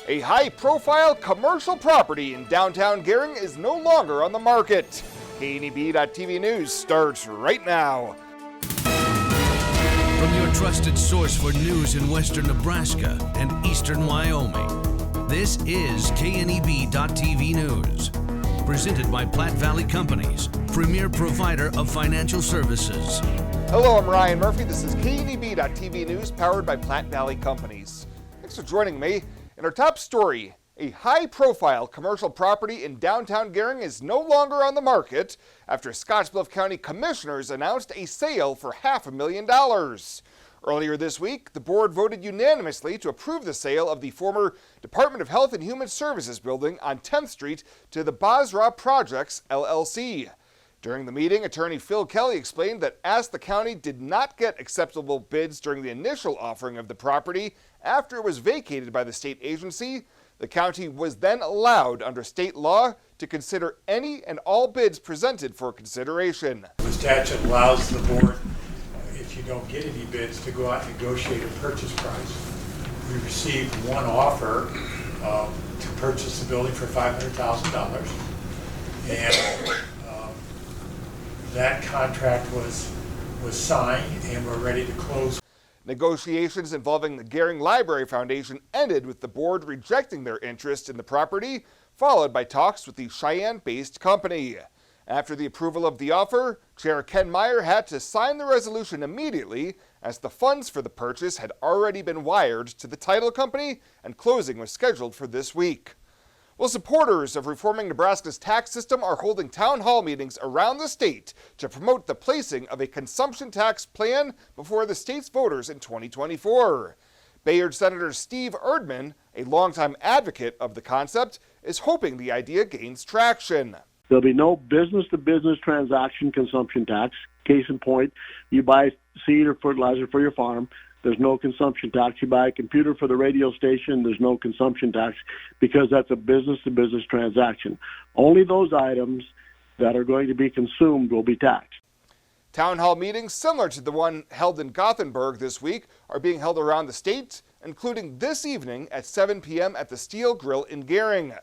A high-profile commercial property in downtown Gering is no longer on the market. KNEB.TV News starts right now. From your trusted source for news in western Nebraska and eastern Wyoming, this is KNEB.TV News. Presented by Platte Valley Companies, premier provider of financial services. Hello, I'm Ryan Murphy. This is KNEB.TV News powered by Platte Valley Companies. Thanks for joining me. In our top story, a high-profile commercial property in downtown Gering is no longer on the market after Scottsbluff County Commissioners announced a sale for $500,000. Earlier this week, the board voted unanimously to approve the sale of the former Department of Health and Human Services building on 10th Street to the Basra Projects, LLC. During the meeting, attorney Phil Kelly explained that as the county did not get acceptable bids during the initial offering of the property after it was vacated by the state agency, the county was then allowed under state law to consider any and all bids presented for consideration. The statute allows the board, if you don't get any bids, to go out and negotiate a purchase price. We received one offer to purchase the building for $500,000, and that contract was signed and we're ready to close. Negotiations involving the Gering Library Foundation ended with the board rejecting their interest in the property, followed by talks with the Cheyenne-based company. After the approval of the offer, Chair Ken Meyer had to sign the resolution immediately as the funds for the purchase had already been wired to the title company and closing was scheduled for this week. Well, supporters of reforming Nebraska's tax system are holding town hall meetings around the state to promote the placing of a consumption tax plan before the state's voters in 2024. Bayard Senator Steve Erdman, a longtime advocate of the concept, is hoping the idea gains traction. There'll be no business-to-business transaction consumption tax. Case in point, you buy seed or fertilizer for your farm, there's no consumption tax. You buy a computer for the radio station, there's no consumption tax because that's a business-to-business transaction. Only those items that are going to be consumed will be taxed. Town hall meetings similar to the one held in Gothenburg this week are being held around the state, including this evening at 7 p.m. at the Steel Grill in Gering.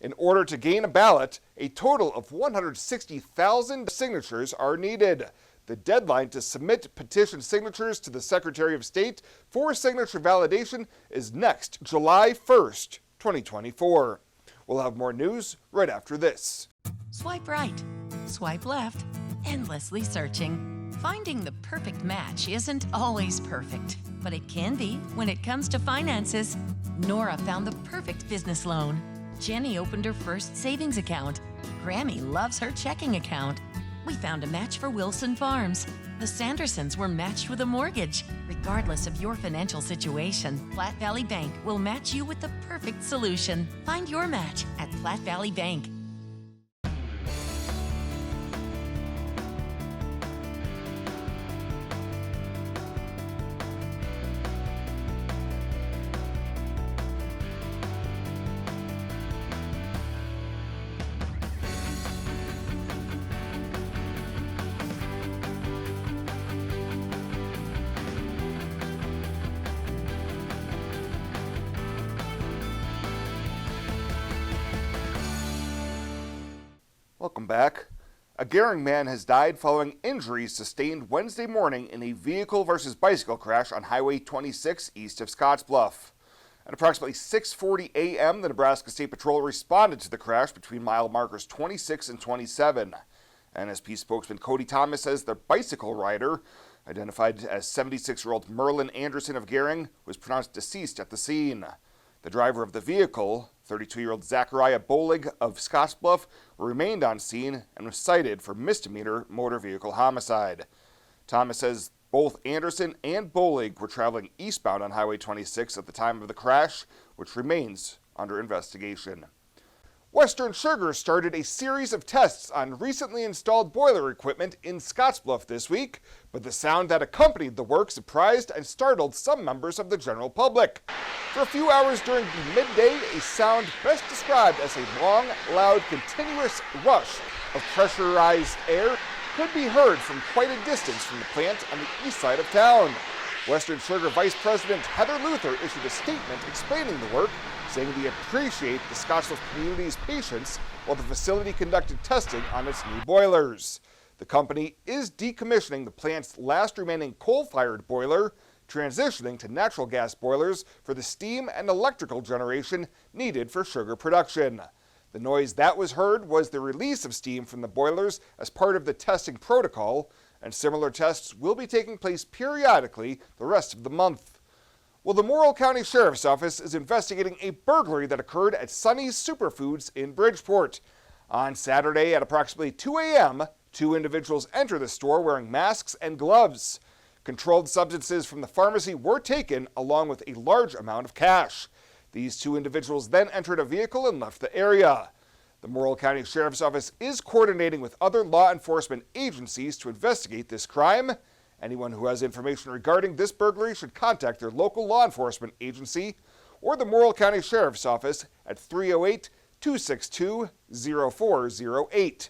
In order to gain a ballot, a total of 160,000 signatures are needed. The deadline to submit petition signatures to the Secretary of State for signature validation is next July 1st, 2024. We'll have more news right after this. Swipe right, swipe left, endlessly searching. Finding the perfect match isn't always perfect, but it can be when it comes to finances. Nora found the perfect business loan. Jenny opened her first savings account. Grammy loves her checking account. We found a match for Wilson Farms. The Sandersons were matched with a mortgage. Regardless of your financial situation, Platte Valley Bank will match you with the perfect solution. Find your match at Platte Valley Bank. Welcome back. A Gering man has died following injuries sustained Wednesday morning in a vehicle versus bicycle crash on Highway 26 east of Scottsbluff. At approximately 6:40 a.m., the Nebraska State Patrol responded to the crash between mile markers 26 and 27. NSP spokesman Cody Thomas says the bicycle rider, identified as 76-year-old Merlin Anderson of Gering, was pronounced deceased at the scene. The driver of the vehicle, 32-year-old Zachariah Bolig of Scottsbluff, remained on scene and was cited for misdemeanor motor vehicle homicide. Thomas says both Anderson and Bolig were traveling eastbound on Highway 26 at the time of the crash, which remains under investigation. Western Sugar started a series of tests on recently installed boiler equipment in Scottsbluff this week, but the sound that accompanied the work surprised and startled some members of the general public. For a few hours during the midday, a sound best described as a long, loud, continuous rush of pressurized air could be heard from quite a distance from the plant on the east side of town. Western Sugar Vice President Heather Luther issued a statement explaining the work, saying they appreciate the Scottsbluff community's patience while the facility conducted testing on its new boilers. The company is decommissioning the plant's last remaining coal-fired boiler, transitioning to natural gas boilers for the steam and electrical generation needed for sugar production. The noise that was heard was the release of steam from the boilers as part of the testing protocol, and similar tests will be taking place periodically the rest of the month. Well, the Morrill County Sheriff's Office is investigating a burglary that occurred at Sonny's Superfoods in Bridgeport. On Saturday at approximately 2 a.m., 2 individuals entered the store wearing masks and gloves. Controlled substances from the pharmacy were taken along with a large amount of cash. These 2 individuals then entered a vehicle and left the area. The Morrill County Sheriff's Office is coordinating with other law enforcement agencies to investigate this crime. Anyone who has information regarding this burglary should contact their local law enforcement agency or the Morrill County Sheriff's Office at 308-262-0408.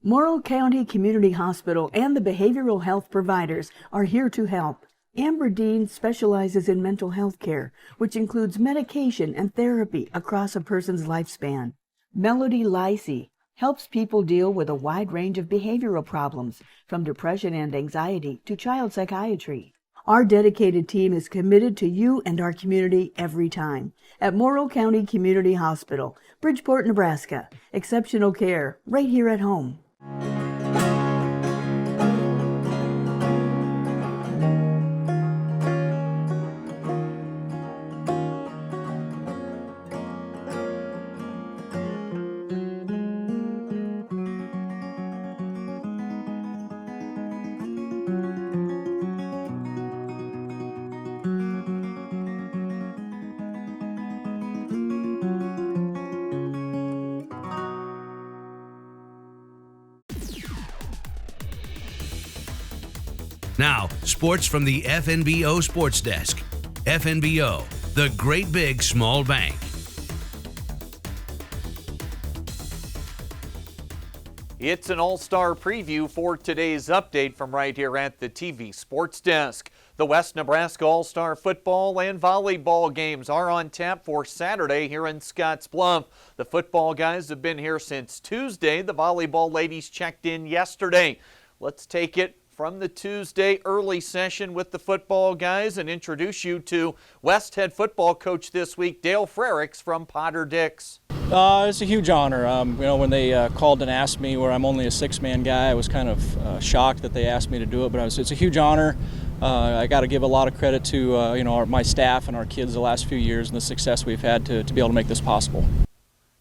Morrill County Community Hospital and the behavioral health providers are here to help. Amber Dean specializes in mental health care, which includes medication and therapy across a person's lifespan. Melody Lacey helps people deal with a wide range of behavioral problems, from depression and anxiety to child psychiatry. Our dedicated team is committed to you and our community every time. At Morrill County Community Hospital, Bridgeport, Nebraska. Exceptional care right here at home. Now, sports from the FNBO Sports Desk. FNBO, the great big small bank. It's an all-star preview for today's update from right here at the TV Sports Desk. The West Nebraska All-Star football and volleyball games are on tap for Saturday here in Scottsbluff. The football guys have been here since Tuesday. The volleyball ladies checked in yesterday. Let's take it from the Tuesday early session with the football guys and introduce you to West head football coach this week, Dale Frericks from Potter Dix. It's a huge honor. When they called and asked me, where I'm only a 6-man guy, I was kind of shocked that they asked me to do it, but it's a huge honor. I got to give a lot of credit to my staff and our kids the last few years and the success we've had to be able to make this possible.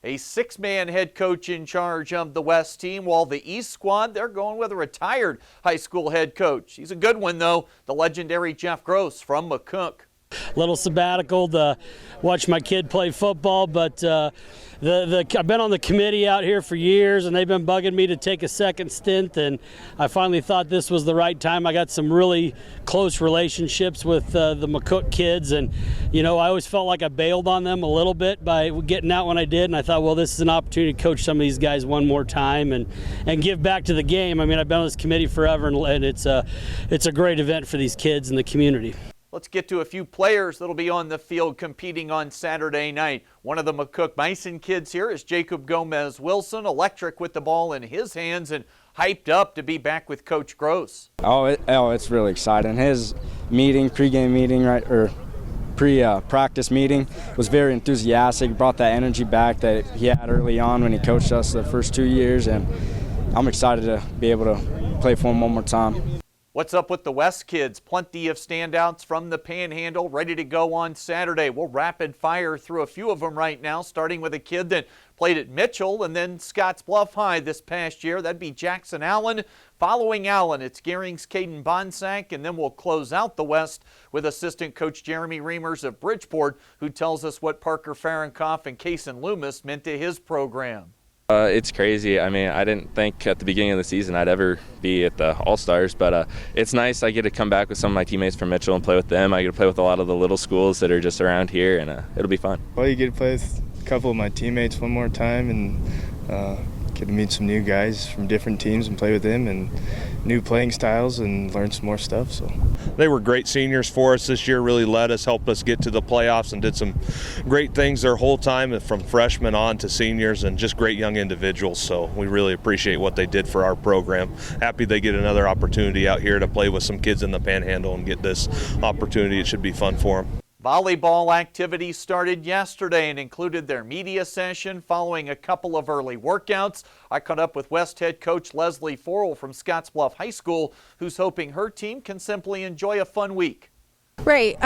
A 6-man head coach in charge of the West team, while the East squad, they're going with a retired high school head coach. He's a good one, though, the legendary Jeff Gross from McCook. Little sabbatical to watch my kid play football, but I've been on the committee out here for years, and they've been bugging me to take a second stint, and I finally thought this was the right time. I got some really close relationships with the McCook kids, and I always felt like I bailed on them a little bit by getting out when I did, and I thought, well, this is an opportunity to coach some of these guys one more time and give back to the game. I mean, I've been on this committee forever, and it's a great event for these kids and the community. Let's get to a few players that'll be on the field competing on Saturday night. One of the McCook Bison kids here is Jacob Gomez-Wilson, electric with the ball in his hands and hyped up to be back with Coach Gross. It's really exciting. His pregame meeting, pre-practice meeting was very enthusiastic. He brought that energy back that he had early on when he coached us the first 2 years, and I'm excited to be able to play for him one more time. What's up with the West kids? Plenty of standouts from the Panhandle ready to go on Saturday. We'll rapid fire through a few of them right now, starting with a kid that played at Mitchell and then Scottsbluff High this past year. That'd be Jackson Allen. Following Allen, it's Gering's Caden Bonsack, and then we'll close out the West with assistant coach Jeremy Reimers of Bridgeport, who tells us what Parker Fahrenkopf and Kason Loomis meant to his program. It's crazy. I mean, I didn't think at the beginning of the season I'd ever be at the All-Stars, but it's nice. I get to come back with some of my teammates from Mitchell and play with them. I get to play with a lot of the little schools that are just around here, and it'll be fun. Well, you get to play with a couple of my teammates one more time and get to meet some new guys from different teams and play with them and new playing styles and learn some more stuff. So they were great seniors for us this year, really led us, helped us get to the playoffs, and did some great things their whole time from freshmen on to seniors, and just great young individuals. So we really appreciate what they did for our program. Happy they get another opportunity out here to play with some kids in the Panhandle and get this opportunity. It should be fun for them. Volleyball activities started yesterday and included their media session following a couple of early workouts. I caught up with West head coach Leslie Forrell from Scottsbluff High School, who's hoping her team can simply enjoy a fun week. Right.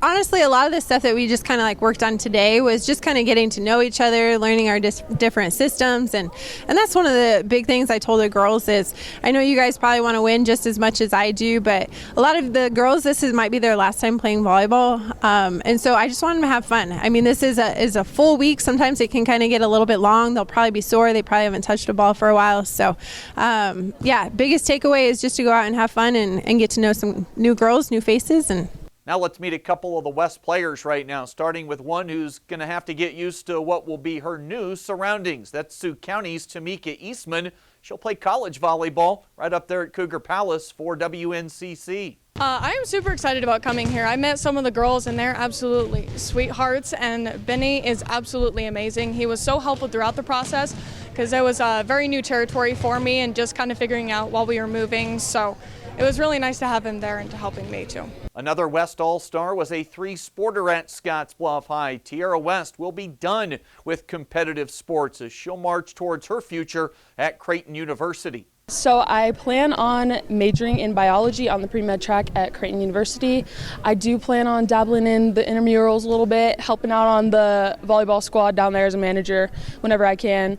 Honestly, a lot of the stuff that we just kind of like worked on today was just kind of getting to know each other, learning our different systems. And that's one of the big things I told the girls is, I know you guys probably want to win just as much as I do, but a lot of the girls, might be their last time playing volleyball. And so I just want them to have fun. I mean, this is a full week. Sometimes it can kind of get a little bit long. They'll probably be sore. They probably haven't touched a ball for a while. So, biggest takeaway is just to go out and have fun and get to know some new girls, new faces. And now let's meet a couple of the West players right now, starting with one who's going to have to get used to what will be her new surroundings. That's Sioux County's Tamika Eastman. She'll play college volleyball right up there at Cougar Palace for WNCC. I am super excited about coming here. I met some of the girls and they're absolutely sweethearts, and Benny is absolutely amazing. He was so helpful throughout the process because it was very new territory for me and just kind of figuring out while we were moving. So it was really nice to have him there and to helping me too. Another West All-Star was a three-sporter at Scottsbluff High. Tierra West will be done with competitive sports as she'll march towards her future at Creighton University. So I plan on majoring in biology on the pre-med track at Creighton University. I do plan on dabbling in the intramurals a little bit, helping out on the volleyball squad down there as a manager whenever I can.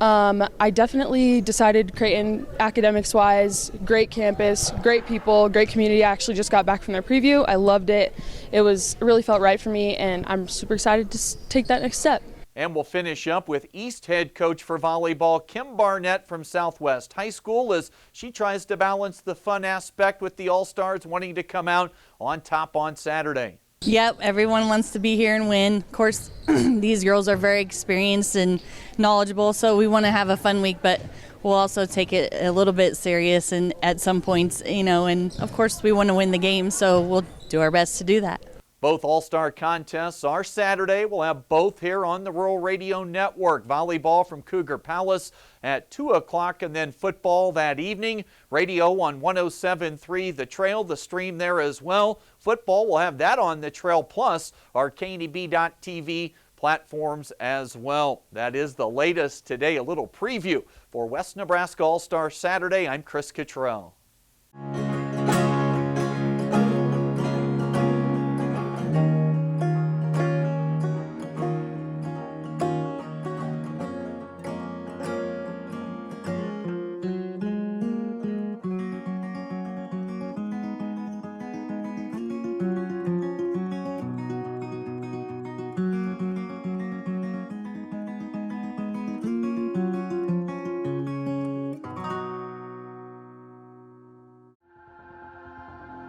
I definitely decided Creighton, academics-wise, great campus, great people, great community. I actually just got back from their preview. I loved it. It really felt right for me, and I'm super excited to take that next step. And we'll finish up with East head coach for volleyball, Kim Barnett from Southwest High School, as she tries to balance the fun aspect with the All-Stars wanting to come out on top on Saturday. Yep, everyone wants to be here and win. Of course, these girls are very experienced and knowledgeable, so we want to have a fun week, but we'll also take it a little bit serious and at some points, and of course we want to win the game, so we'll do our best to do that. Both All-Star contests are Saturday. We'll have both here on the Rural Radio Network. Volleyball from Cougar Palace at 2 o'clock and then football that evening. Radio on 107.3 The Trail, the stream there as well. Football, we'll have that on the Trail Plus, our KNEB.TV platforms as well. That is the latest today. A little preview for West Nebraska All-Star Saturday. I'm Chris Cottrell.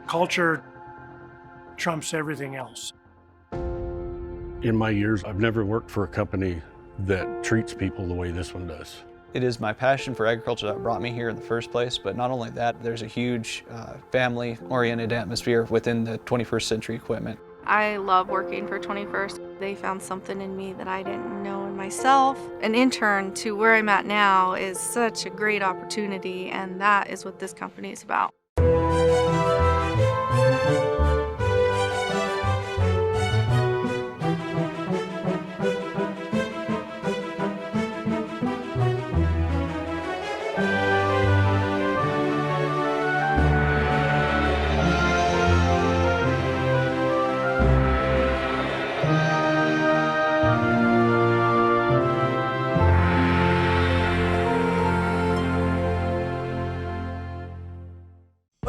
Culture trumps everything else. In my years, I've never worked for a company that treats people the way this one does. It is my passion for agriculture that brought me here in the first place, but not only that, there's a huge family-oriented atmosphere within the 21st Century Equipment. I love working for 21st. They found something in me that I didn't know in myself. An intern to where I'm at now is such a great opportunity, and that is what this company is about.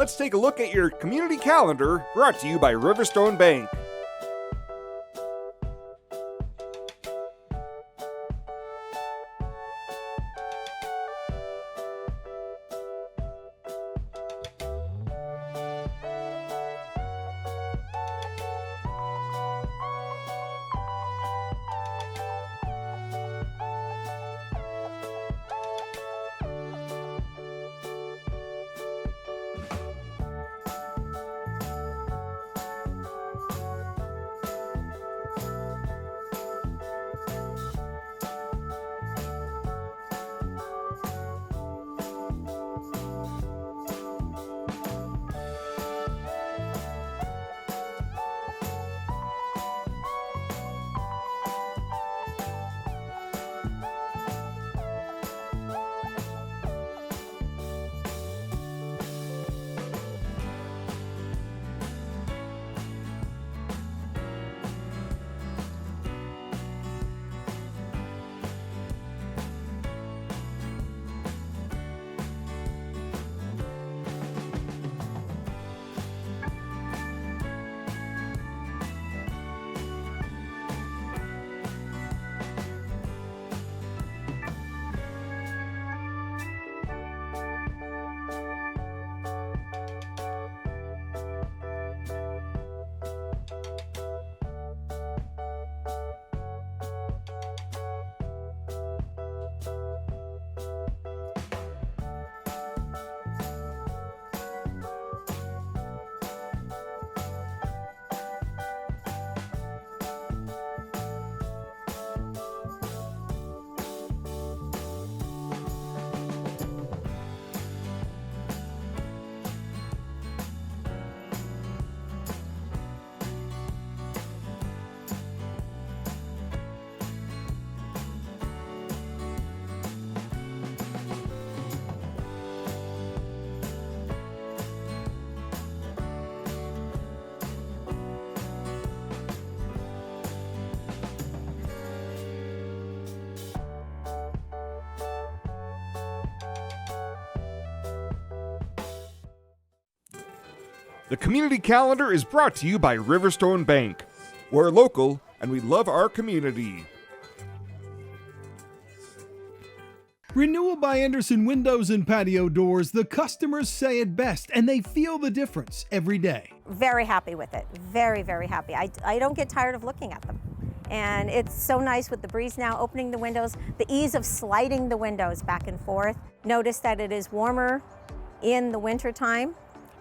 let's take a look at your community calendar, brought to you by Riverstone Bank. The community calendar is brought to you by Riverstone Bank. We're local and we love our community. Renewal by Anderson Windows and Patio Doors, the customers say it best, and they feel the difference every day. Very happy with it. Very, very happy. I don't get tired of looking at them. And it's so nice with the breeze now, opening the windows, the ease of sliding the windows back and forth. Notice that it is warmer in the winter time,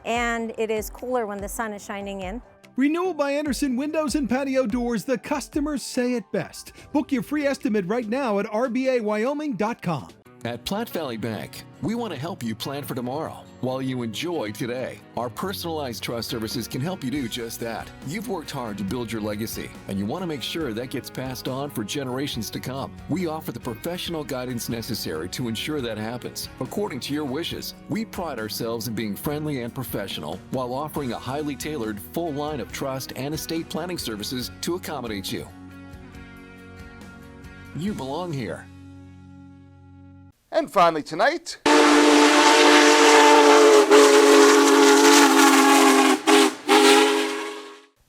and it is cooler when the sun is shining in. Renewal by Anderson Windows and Patio Doors, the customers say it best. Book your free estimate right now at rbawyoming.com. At Platte Valley Bank, we want to help you plan for tomorrow while you enjoy today. Our personalized trust services can help you do just that. You've worked hard to build your legacy, and you want to make sure that gets passed on for generations to come. We offer the professional guidance necessary to ensure that happens according to your wishes. We pride ourselves in being friendly and professional while offering a highly tailored full line of trust and estate planning services to accommodate you. You belong here. And finally tonight,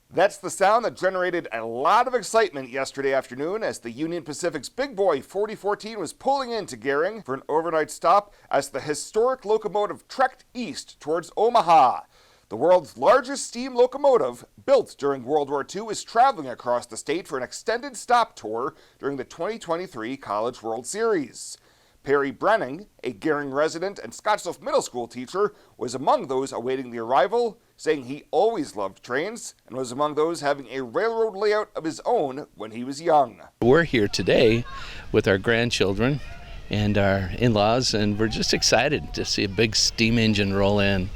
that's the sound that generated a lot of excitement yesterday afternoon as the Union Pacific's Big Boy 4014 was pulling into Gering for an overnight stop as the historic locomotive trekked east towards Omaha. The world's largest steam locomotive, built during World War II, is traveling across the state for an extended stop tour during the 2023 College World Series. Perry Brenning, a Gering resident and Scottsbluff Middle School teacher, was among those awaiting the arrival, saying he always loved trains and was among those having a railroad layout of his own when he was young. We're here today with our grandchildren and our in-laws, and we're just excited to see a big steam engine roll in.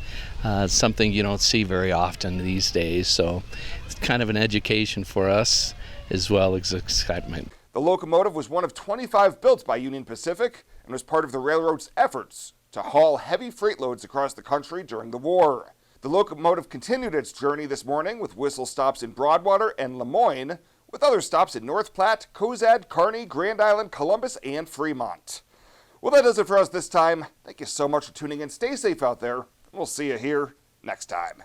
Something you don't see very often these days, so it's kind of an education for us as well as excitement. The locomotive was one of 25 built by Union Pacific and was part of the railroad's efforts to haul heavy freight loads across the country during the war. The locomotive continued its journey this morning with whistle stops in Broadwater and Lemoyne, with other stops in North Platte, Cozad, Kearney, Grand Island, Columbus, and Fremont. Well, that does it for us this time. Thank you so much for tuning in. Stay safe out there, and we'll see you here next time.